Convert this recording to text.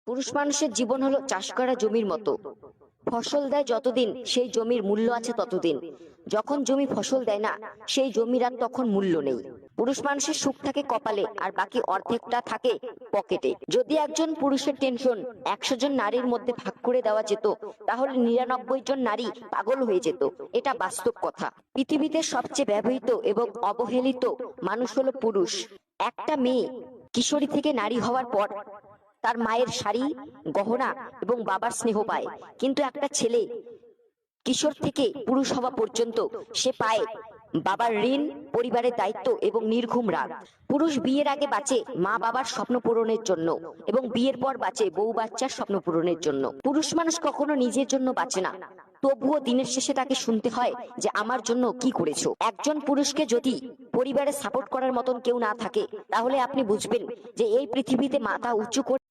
পুরুষ মানুষের জীবন হলো চাষ করা জমির মতো। ফসল দেয় যতদিন সেই জমির মূল্য আছে ততদিন। যখন জমি ফসল দেয় না, সেই জমির আর তখন মূল্য নেই। পুরুষ মানুষের সুখ থাকে কপালে, আর বাকি অর্ধেকটা থাকে পকেটে। যদি একজন পুরুষের টেনশন 100 জন নারীর মধ্যে ভাগ করে দেওয়া যেত, তাহলে 99 জন নারী পাগল হয়ে যেত। এটা বাস্তব কথা। পৃথিবীতে সবচেয়ে ব্যবহৃত এবং অবহেলিত মানুষ হলো পুরুষ। একটা মেয়ে কিশোরী থেকে নারী হওয়ার পর তার মায়ের শাড়ি, গহনা এবং বাবার স্নেহ পায়, কিন্তু একটা ছেলে কিশোর থেকে পুরুষ হওয়া পর্যন্ত সে পায় বাবার ঋণ, পরিবারের দায়িত্ব এবং নির্ঘুম রাগ। পুরুষ বিয়ের আগে বাঁচে মা বাবার স্বপ্ন পূরণের জন্য এবং বিয়ের পর বাঁচে বউ বাচ্চার স্বপ্ন পূরণের জন্য। পুরুষ মানুষ কখনো নিজের জন্য বাঁচে না, তবুও দিনের শেষে তাকে শুনতে হয় যে আমার জন্য কি করেছো। একজন পুরুষকে যদি পরিবারে সাপোর্ট করার মতন কেউ না থাকে, তাহলে আপনি বুঝবেন যে এই পৃথিবীতে মাথা উঁচু করে